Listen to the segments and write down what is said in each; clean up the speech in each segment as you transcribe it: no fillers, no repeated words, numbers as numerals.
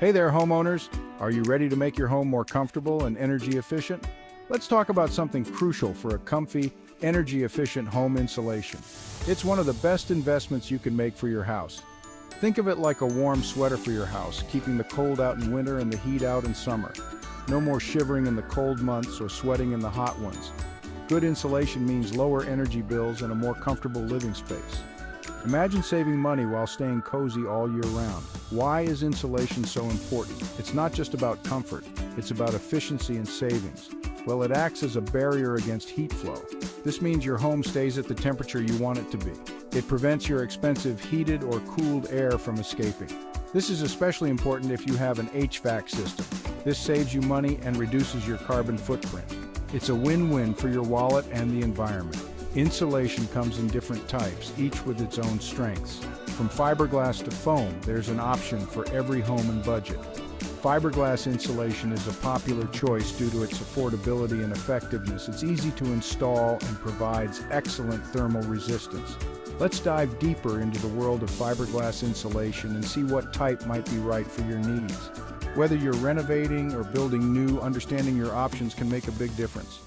Hey there, homeowners! Are you ready to make your home more comfortable and energy efficient? Let's talk about something crucial for a comfy, energy-efficient home insulation. It's one of the best investments you can make for your house. Think of it like a warm sweater for your house, keeping the cold out in winter and the heat out in summer. No more shivering in the cold months or sweating in the hot ones. Good insulation means lower energy bills and a more comfortable living space. Imagine saving money while staying cozy all year round. Why is insulation so important? It's not just about comfort, it's about efficiency and savings. Well, it acts as a barrier against heat flow. This means your home stays at the temperature you want it to be. It prevents your expensive heated or cooled air from escaping. This is especially important if you have an HVAC system. This saves you money and reduces your carbon footprint. It's a win-win for your wallet and the environment. Insulation comes in different types, each with its own strengths. From fiberglass to foam, there's an option for every home and budget. Fiberglass insulation is a popular choice due to its affordability and effectiveness. It's easy to install and provides excellent thermal resistance. Let's dive deeper into the world of fiberglass insulation and see what type might be right for your needs. Whether you're renovating or building new, understanding your options can make a big difference.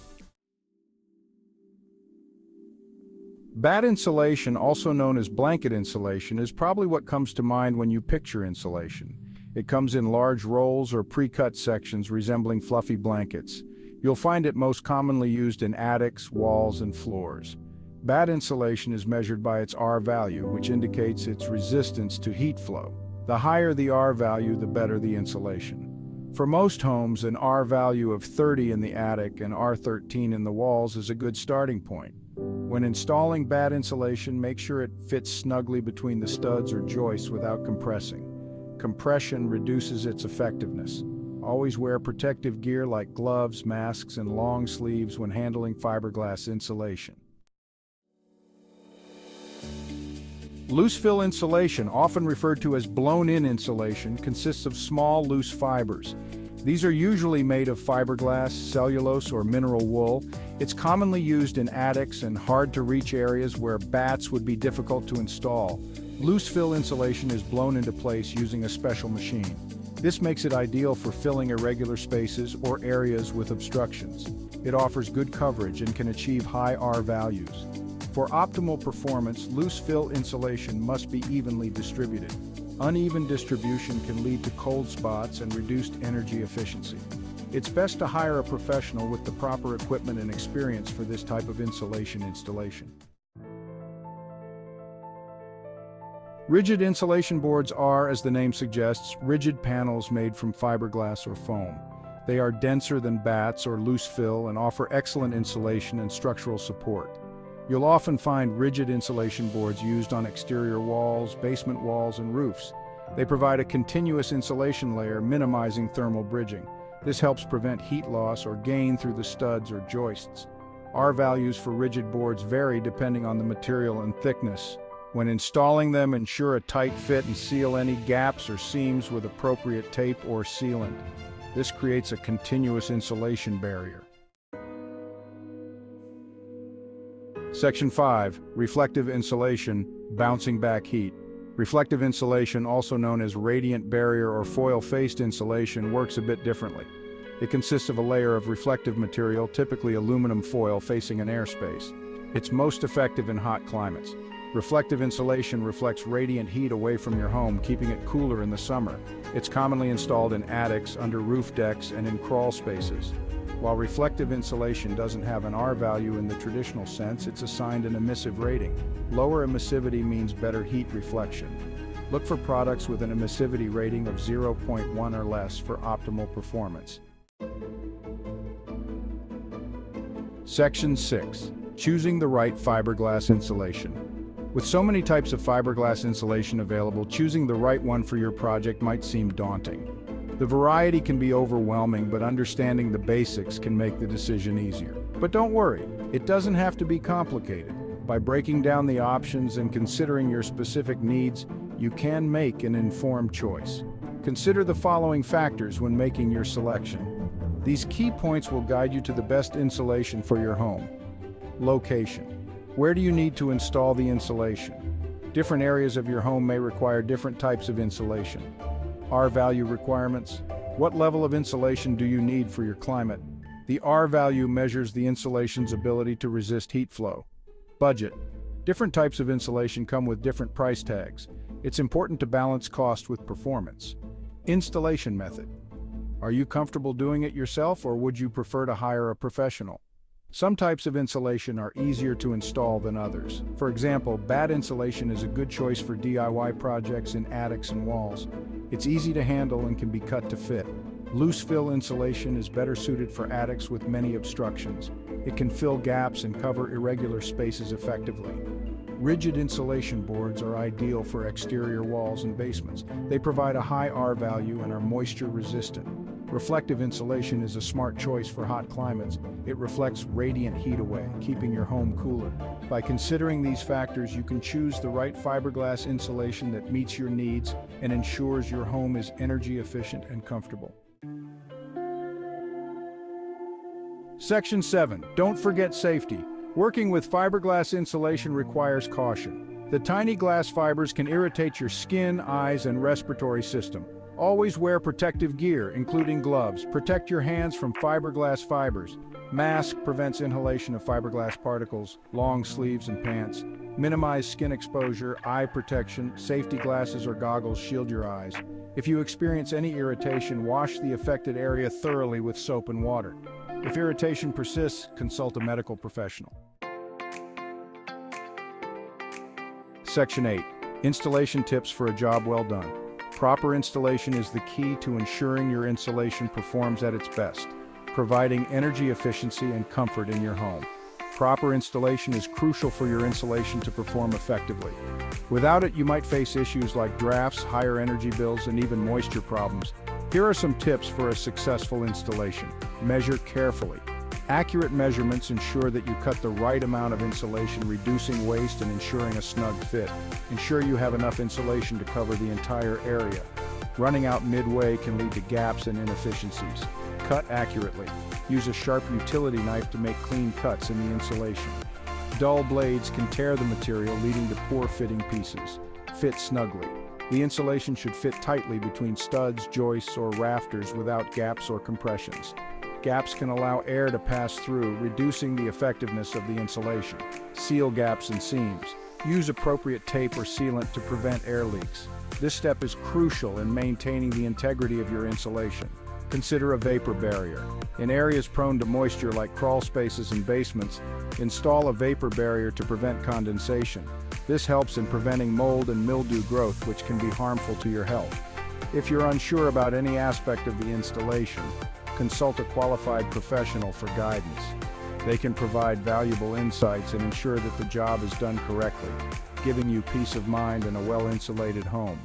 Batt insulation, also known as blanket insulation, is probably what comes to mind when you picture insulation. It comes in large rolls or pre-cut sections resembling fluffy blankets. You'll find it most commonly used in attics, walls, and floors. Batt insulation is measured by its R value, which indicates its resistance to heat flow. The higher the R value, the better the insulation. For most homes, an R value of 30 in the attic and R13 in the walls is a good starting point. When installing batt insulation, make sure it fits snugly between the studs or joists without compressing. Compression reduces its effectiveness. Always wear protective gear like gloves, masks, and long sleeves when handling fiberglass insulation. Loose-fill insulation, often referred to as blown-in insulation, consists of small, loose fibers. These are usually made of fiberglass, cellulose, or mineral wool. It's commonly used in attics and hard-to-reach areas where batts would be difficult to install. Loose-fill insulation is blown into place using a special machine. This makes it ideal for filling irregular spaces or areas with obstructions. It offers good coverage and can achieve high R values. For optimal performance, loose-fill insulation must be evenly distributed. Uneven distribution can lead to cold spots and reduced energy efficiency. It's best to hire a professional with the proper equipment and experience for this type of insulation installation. Rigid insulation boards are, as the name suggests, rigid panels made from fiberglass or foam. They are denser than batts or loose fill and offer excellent insulation and structural support. You'll often find rigid insulation boards used on exterior walls, basement walls, and roofs. They provide a continuous insulation layer, minimizing thermal bridging. This helps prevent heat loss or gain through the studs or joists. R values for rigid boards vary depending on the material and thickness. When installing them, ensure a tight fit and seal any gaps or seams with appropriate tape or sealant. This creates a continuous insulation barrier. Section 5. Reflective insulation, bouncing back heat. Reflective insulation, also known as radiant barrier or foil-faced insulation, works a bit differently. It consists of a layer of reflective material, typically aluminum foil, facing an airspace. It's most effective in hot climates. Reflective insulation reflects radiant heat away from your home, keeping it cooler in the summer. It's commonly installed in attics, under roof decks, and in crawl spaces. While reflective insulation doesn't have an R value in the traditional sense, it's assigned an emissive rating. Lower emissivity means better heat reflection. Look for products with an emissivity rating of 0.1 or less for optimal performance. Section 6. Choosing the right fiberglass insulation. With so many types of fiberglass insulation available, choosing the right one for your project might seem daunting. The variety can be overwhelming, but understanding the basics can make the decision easier. But don't worry, it doesn't have to be complicated. By breaking down the options and considering your specific needs, you can make an informed choice. Consider the following factors when making your selection. These key points will guide you to the best insulation for your home. Location. Where do you need to install the insulation? Different areas of your home may require different types of insulation. R-value requirements. What level of insulation do you need for your climate? The R-value measures the insulation's ability to resist heat flow. Budget. Different types of insulation come with different price tags. It's important to balance cost with performance. Installation method. Are you comfortable doing it yourself, or would you prefer to hire a professional? Some types of insulation are easier to install than others. For example, batt insulation is a good choice for DIY projects in attics and walls. It's easy to handle and can be cut to fit. Loose fill insulation is better suited for attics with many obstructions. It can fill gaps and cover irregular spaces effectively. Rigid insulation boards are ideal for exterior walls and basements. They provide a high R value and are moisture resistant. Reflective insulation is a smart choice for hot climates. It reflects radiant heat away, keeping your home cooler. By considering these factors, you can choose the right fiberglass insulation that meets your needs and ensures your home is energy efficient and comfortable. Section 7. Don't forget safety. Working with fiberglass insulation requires caution. The tiny glass fibers can irritate your skin, eyes, and respiratory system. Always wear protective gear, including gloves. Protect your hands from fiberglass fibers. Mask prevents inhalation of fiberglass particles. Long sleeves and pants. Minimize skin exposure, eye protection. Safety glasses or goggles shield your eyes. If you experience any irritation, wash the affected area thoroughly with soap and water. If irritation persists, consult a medical professional. Section 8. Installation tips for a job well done. Proper installation is the key to ensuring your insulation performs at its best, providing energy efficiency and comfort in your home. Proper installation is crucial for your insulation to perform effectively. Without it, you might face issues like drafts, higher energy bills, and even moisture problems. Here are some tips for a successful installation. Measure carefully. Accurate measurements ensure that you cut the right amount of insulation, reducing waste and ensuring a snug fit. Ensure you have enough insulation to cover the entire area. Running out midway can lead to gaps and inefficiencies. Cut accurately. Use a sharp utility knife to make clean cuts in the insulation. Dull blades can tear the material, leading to poor fitting pieces. Fit snugly. The insulation should fit tightly between studs, joists, or rafters without gaps or compressions. Gaps can allow air to pass through, reducing the effectiveness of the insulation. Seal gaps and seams. Use appropriate tape or sealant to prevent air leaks. This step is crucial in maintaining the integrity of your insulation. Consider a vapor barrier. In areas prone to moisture like crawl spaces and basements, install a vapor barrier to prevent condensation. This helps in preventing mold and mildew growth, which can be harmful to your health. If you're unsure about any aspect of the installation, consult a qualified professional for guidance. They can provide valuable insights and ensure that the job is done correctly, giving you peace of mind and a well-insulated home.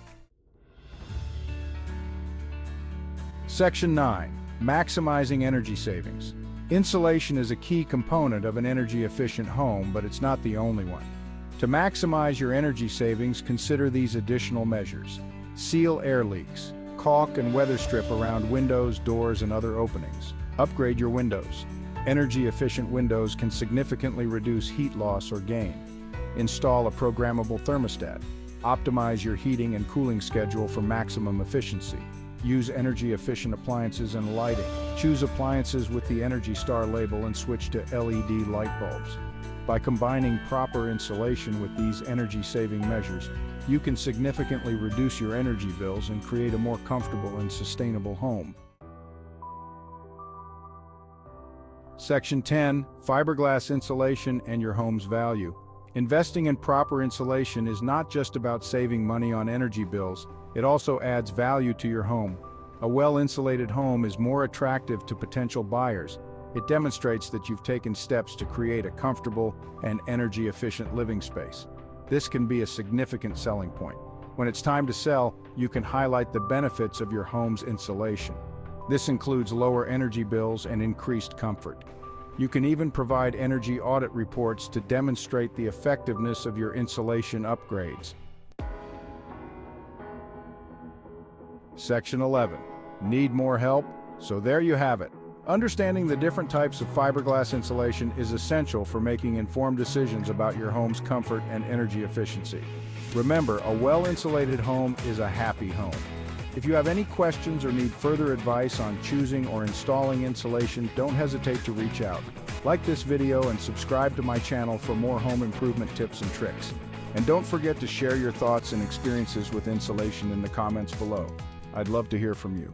Section 9. Maximizing energy savings. Insulation is a key component of an energy-efficient home, but it's not the only one. To maximize your energy savings, consider these additional measures. Seal air leaks. Caulk and weather strip around windows, doors, and other openings. Upgrade your windows. Energy-efficient windows can significantly reduce heat loss or gain. Install a programmable thermostat. Optimize your heating and cooling schedule for maximum efficiency. Use energy-efficient appliances and lighting. Choose appliances with the Energy Star label and switch to LED light bulbs. By combining proper insulation with these energy-saving measures, you can significantly reduce your energy bills and create a more comfortable and sustainable home. Section 10. Fiberglass insulation and your home's value. Investing in proper insulation is not just about saving money on energy bills, it also adds value to your home. A well-insulated home is more attractive to potential buyers. It demonstrates that you've taken steps to create a comfortable and energy-efficient living space. This can be a significant selling point. When it's time to sell, you can highlight the benefits of your home's insulation. This includes lower energy bills and increased comfort. You can even provide energy audit reports to demonstrate the effectiveness of your insulation upgrades. Section 11. Need more help? So there you have it. Understanding the different types of fiberglass insulation is essential for making informed decisions about your home's comfort and energy efficiency. Remember, a well-insulated home is a happy home. If you have any questions or need further advice on choosing or installing insulation, don't hesitate to reach out. Like this video and subscribe to my channel for more home improvement tips and tricks. And don't forget to share your thoughts and experiences with insulation in the comments below. I'd love to hear from you.